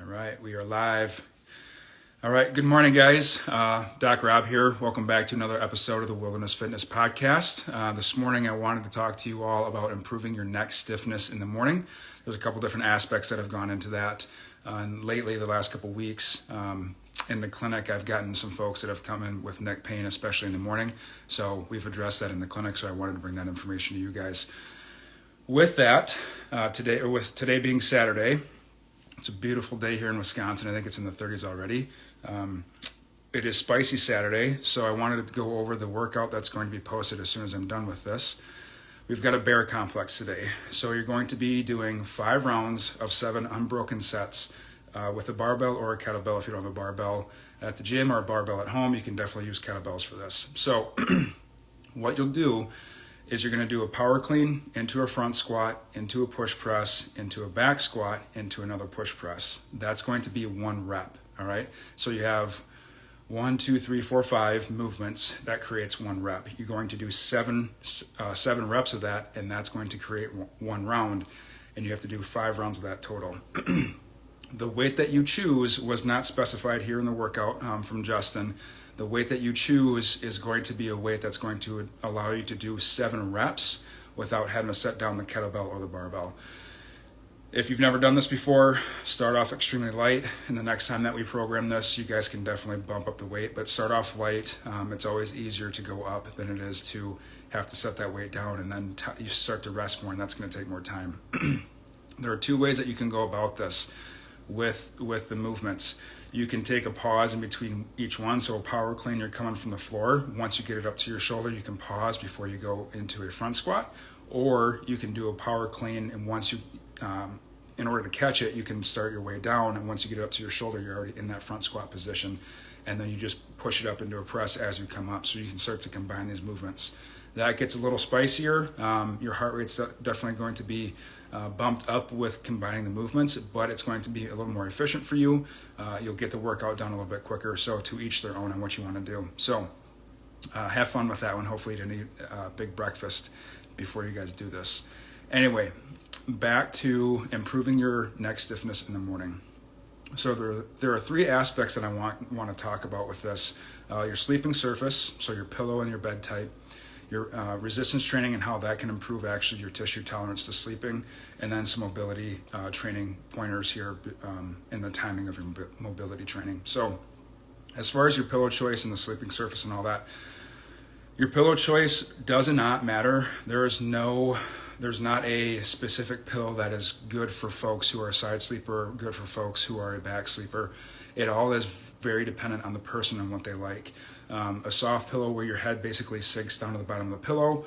right, we are live. All right, good morning, guys. Doc Rob here. Welcome back to another episode of the Wilderness Fitness Podcast. This morning, I wanted to talk to you all about improving your neck stiffness in the morning. There's a couple different aspects that have gone into that. And lately, the last couple weeks, in the clinic, I've gotten some folks that have come in with neck pain, especially in the morning. So we've addressed that in the clinic, so I wanted to bring that information to you guys. With that, today being Saturday, it's a beautiful day here in Wisconsin. I think it's in the 30s already. It is Spicy Saturday, so I wanted to go over the workout that's going to be posted as soon as I'm done with this. We've got a bear complex today. So you're going to be doing 5 rounds of 7 unbroken sets with a barbell or a kettlebell. If you don't have a barbell at the gym or a barbell at home, you can definitely use kettlebells for this. So what you'll do is you're going to do a power clean into a front squat, into a push press, into a back squat, into another push press. That's going to be 1 rep, all right? So you have 1, 2, 3, 4, 5 movements. That creates 1 rep. You're going to do seven reps of that, and that's going to create 1 round, and you have to do 5 rounds of that total. The weight that you choose was not specified here in the workout from Justin. The weight that you choose is going to be a weight that's going to allow you to do 7 reps without having to set down the kettlebell or the barbell. If you've never done this before, start off extremely light, and the next time that we program this, you guys can definitely bump up the weight, but start off light. It's always easier to go up than it is to have to set that weight down, and then you start to rest more, and that's going to take more time. There are 2 ways that you can go about this with the movements. You can take a pause in between each one. So a power clean, you're coming from the floor. Once you get it up to your shoulder, you can pause before you go into a front squat. Or you can do a power clean, and once you, in order to catch it, you can start your way down. And once you get it up to your shoulder, you're already in that front squat position. And then you just push it up into a press as you come up. So you can start to combine these movements. That gets a little spicier. Your heart rate's definitely going to be bumped up with combining the movements, but it's going to be a little more efficient for you. You'll get the workout done a little bit quicker, so to each their own on what you want to do. So have fun with that one. Hopefully you didn't eat a big breakfast before you guys do this. Anyway, back to improving your neck stiffness in the morning. So there are 3 aspects that I want to talk about with this. Your sleeping surface, so your pillow and your bed type, your resistance training and how that can improve actually your tissue tolerance to sleeping, and then some mobility training pointers here in the timing of your mobility training. So as far as your pillow choice and the sleeping surface and all that, your pillow choice does not matter. There's not a specific pillow that is good for folks who are a side sleeper, good for folks who are a back sleeper. It all is very dependent on the person and what they like. A soft pillow where your head basically sinks down to the bottom of the pillow,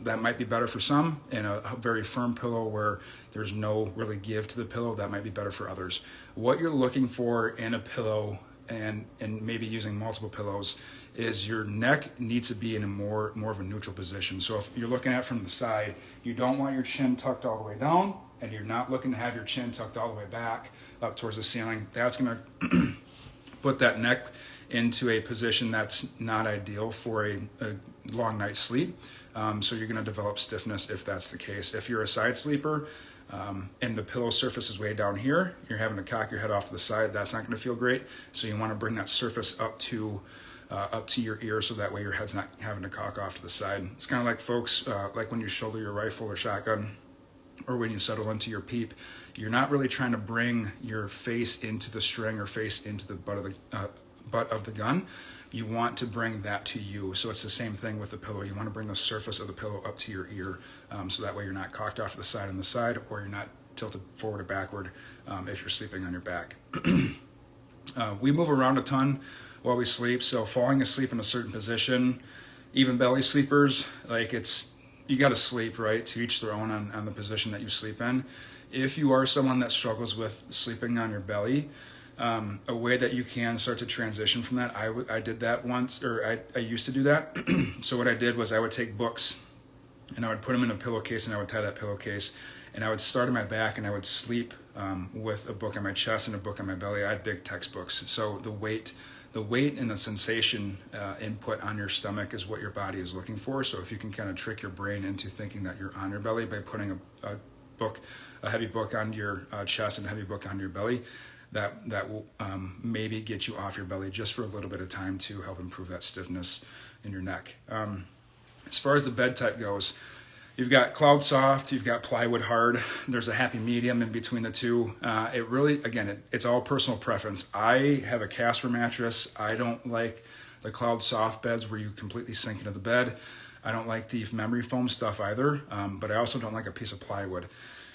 that might be better for some, and a very firm pillow where there's no really give to the pillow, that might be better for others. What you're looking for in a pillow, and maybe using multiple pillows, is your neck needs to be in a more of a neutral position. So if you're looking at it from the side, you don't want your chin tucked all the way down, and you're not looking to have your chin tucked all the way back up towards the ceiling. That's going to put that neck into a position that's not ideal for a long night's sleep. So you're going to develop stiffness if that's the case. If you're a side sleeper and the pillow surface is way down here, you're having to cock your head off to the side, that's not going to feel great. So you want to bring that surface up to your ear, so that way your head's not having to cock off to the side. It's kind of like folks, like when you shoulder your rifle or shotgun, or when you settle into your peep, you're not really trying to bring your face into the string or face into the butt of the gun. You want to bring that to you. So it's the same thing with the pillow. You want to bring the surface of the pillow up to your ear, so that way you're not cocked off to the side on the side, or you're not tilted forward or backward if you're sleeping on your back. We move around a ton while we sleep, so falling asleep in a certain position, even belly sleepers, you got to sleep, right? To each their own on the position that you sleep in. If you are someone that struggles with sleeping on your belly, a way that you can start to transition from that, I did that once, or I used to do that. So what I did was I would take books and I would put them in a pillowcase, and I would tie that pillowcase, and I would start on my back, and I would sleep with a book on my chest and a book on my belly. I had big textbooks. So the weight and the sensation input on your stomach is what your body is looking for. So if you can kind of trick your brain into thinking that you're on your belly by putting a heavy book on your chest and a heavy book on your belly, that will maybe get you off your belly just for a little bit of time to help improve that stiffness in your neck. As far as the bed type goes, you've got cloud soft, you've got plywood hard. There's a happy medium in between the two. It really, again, it's all personal preference. I have a Casper mattress. I don't like the cloud soft beds where you completely sink into the bed. I don't like the memory foam stuff either, but I also don't like a piece of plywood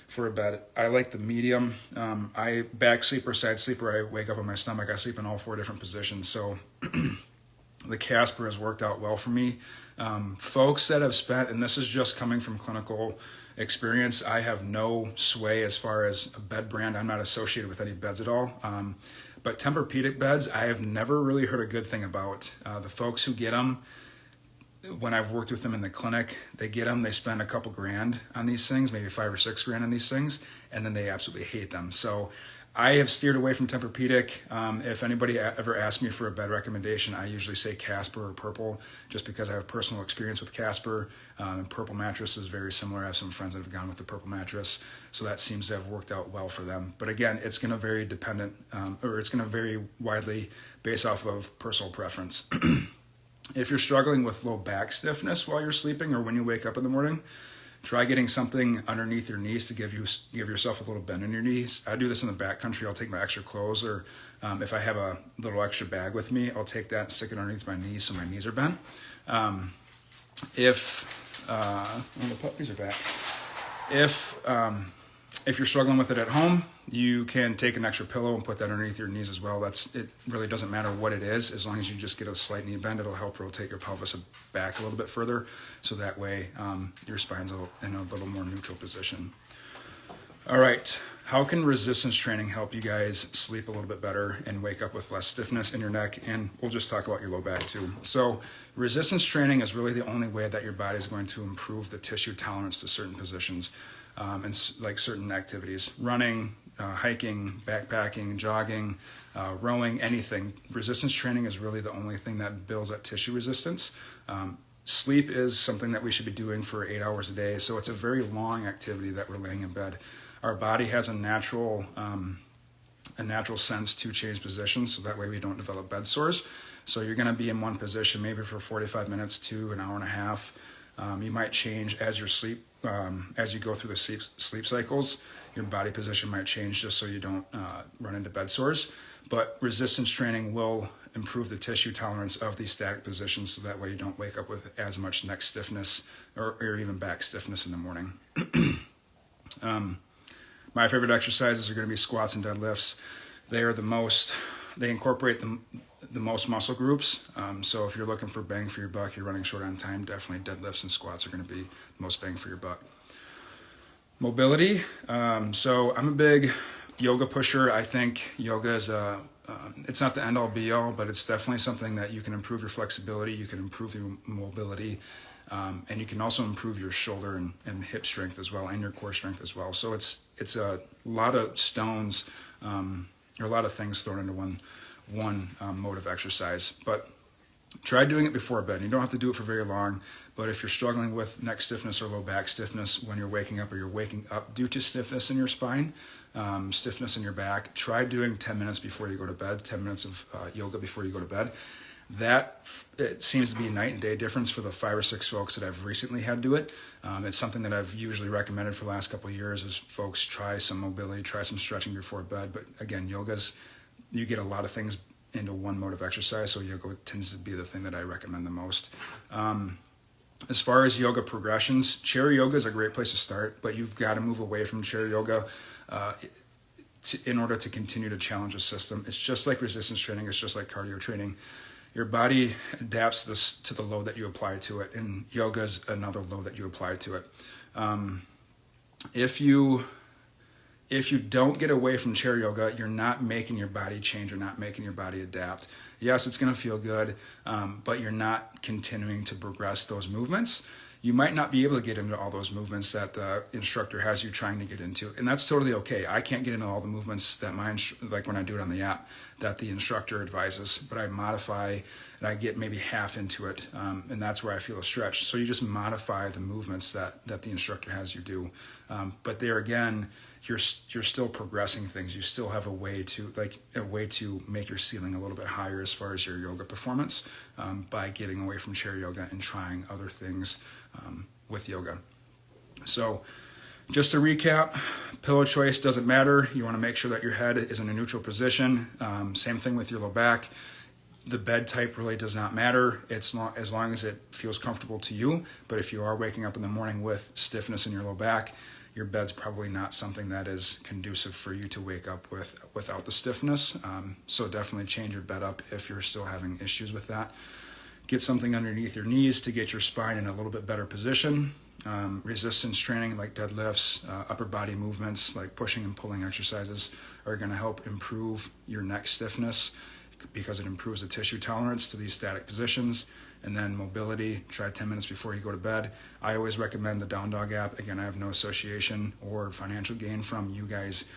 for a bed. I like the medium. I back sleeper, side sleeper. I wake up on my stomach. I sleep in all 4 different positions. So the Casper has worked out well for me. Folks that have spent, and this is just coming from clinical experience, I have no sway as far as a bed brand. I'm not associated with any beds at all. But Tempur-Pedic beds, I have never really heard a good thing about. The folks who get them, when I've worked with them in the clinic, they get them, they spend a couple grand on these things, maybe 5 or 6 grand on these things, and then they absolutely hate them. So I have steered away from Tempur-Pedic. If anybody ever asks me for a bed recommendation, I usually say Casper or Purple, just because I have personal experience with Casper. Purple mattress is very similar. I have some friends that have gone with the Purple mattress, so that seems to have worked out well for them. But again, it's going to vary it's going to vary widely based off of personal preference. If you're struggling with low back stiffness while you're sleeping or when you wake up in the morning, try getting something underneath your knees to give yourself a little bend in your knees. I do this in the backcountry. I'll take my extra clothes, or if I have a little extra bag with me, I'll take that and stick it underneath my knees so my knees are bent. The puppies are back. If you're struggling with it at home, you can take an extra pillow and put that underneath your knees as well. It really doesn't matter what it is, as long as you just get a slight knee bend. It'll help rotate your pelvis back a little bit further, so that way your spine's in a little more neutral position. All right, how can resistance training help you guys sleep a little bit better and wake up with less stiffness in your neck? And we'll just talk about your low back too. So resistance training is really the only way that your body is going to improve the tissue tolerance to certain positions. And like certain activities, running, hiking, backpacking, jogging, rowing, anything. Resistance training is really the only thing that builds that tissue resistance. Sleep is something that we should be doing for 8 hours a day, so it's a very long activity that we're laying in bed. Our body has a natural sense to change positions, so that way we don't develop bed sores. So you're going to be in one position maybe for 45 minutes to an hour and a half. You might change as you sleep. As you go through the sleep cycles, your body position might change just so you don't run into bed sores. But resistance training will improve the tissue tolerance of these static positions, so that way you don't wake up with as much neck stiffness or even back stiffness in the morning. My favorite exercises are going to be squats and deadlifts. They incorporate the most muscle groups. So if you're looking for bang for your buck, you're running short on time, definitely deadlifts and squats are going to be the most bang for your buck. Mobility. So I'm a big yoga pusher. I think yoga is it's not the end all be all, but it's definitely something that you can improve your flexibility, you can improve your mobility, and you can also improve your shoulder and hip strength as well, and your core strength as well. So it's a lot of stones, or a lot of things thrown into one mode of exercise. But try doing it before bed. You don't have to do it for very long, but if you're struggling with neck stiffness or low back stiffness when you're waking up, or you're waking up due to stiffness in your spine, stiffness in your back, try doing 10 minutes before you go to bed, 10 minutes of yoga before you go to bed. It seems to be a night and day difference for the 5 or 6 folks that I've recently had do it. It's something that I've usually recommended for the last couple of years, is folks try some mobility, try some stretching before bed. But again, you get a lot of things into one mode of exercise, so yoga tends to be the thing that I recommend the most. As far as yoga progressions, chair yoga is a great place to start, but you've got to move away from chair yoga in order to continue to challenge the system. It's just like resistance training, it's just like cardio training. Your body adapts this to the load that you apply to it, and yoga is another load that you apply to it. If you don't get away from chair yoga, you're not making your body change, you're not making your body adapt. Yes, it's going to feel good, but you're not continuing to progress those movements. You might not be able to get into all those movements that the instructor has you trying to get into, and that's totally okay. I can't get into all the movements that like when I do it on the app, that the instructor advises, but I modify and I get maybe half into it, and that's where I feel a stretch. So you just modify the movements that the instructor has you do. But there again, you're still progressing things. You still have a way to make your ceiling a little bit higher as far as your yoga performance by getting away from chair yoga and trying other things with yoga. So just to recap, pillow choice doesn't matter. You want to make sure that your head is in a neutral position. Same thing with your low back. The bed type really does not matter. It's not, as long as it feels comfortable to you. But if you are waking up in the morning with stiffness in your low back, your bed's probably not something that is conducive for you to wake up without the stiffness. So definitely change your bed up if you're still having issues with that. Get something underneath your knees to get your spine in a little bit better position. Resistance training like deadlifts, upper body movements like pushing and pulling exercises are going to help improve your neck stiffness because it improves the tissue tolerance to these static positions. And then mobility, try 10 minutes before you go to bed. I always recommend the Down Dog app. Again, I have no association or financial gain from you guys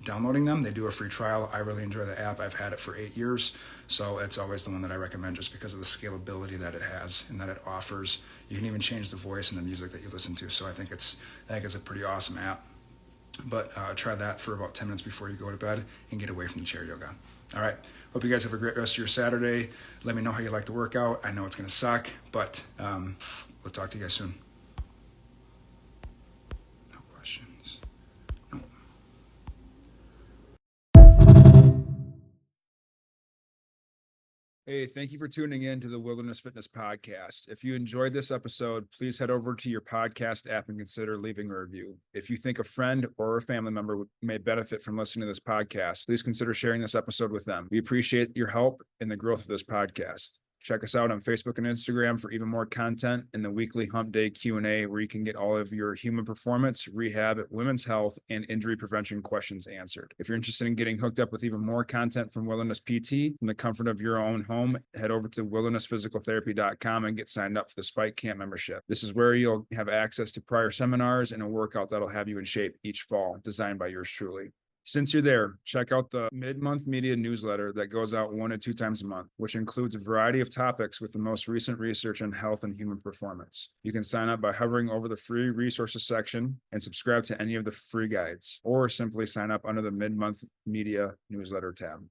downloading them. They do a free trial. I really enjoy the app. I've had it for 8 years. So it's always the one that I recommend just because of the scalability that it has and that it offers. You can even change the voice and the music that you listen to. So I think it's a pretty awesome app. But try that for about 10 minutes before you go to bed and get away from the chair yoga. All right. Hope you guys have a great rest of your Saturday. Let me know how you like the workout. I know it's going to suck, but we'll talk to you guys soon. No questions. No. Hey, thank you for tuning in to the Wilderness Fitness Podcast. If you enjoyed this episode, please head over to your podcast app and consider leaving a review. If you think a friend or a family member may benefit from listening to this podcast, please consider sharing this episode with them. We appreciate your help in the growth of this podcast. Check us out on Facebook and Instagram for even more content and the weekly Hump Day Q&A where you can get all of your human performance, rehab, women's health, and injury prevention questions answered. If you're interested in getting hooked up with even more content from Wilderness PT from the comfort of your own home, head over to wildernessphysicaltherapy.com and get signed up for the Spike Camp membership. This is where you'll have access to prior seminars and a workout that'll have you in shape each fall, designed by yours truly. Since you're there, check out the mid-month media newsletter that goes out 1 to 2 times a month, which includes a variety of topics with the most recent research on health and human performance. You can sign up by hovering over the free resources section and subscribe to any of the free guides, or simply sign up under the mid-month media newsletter tab.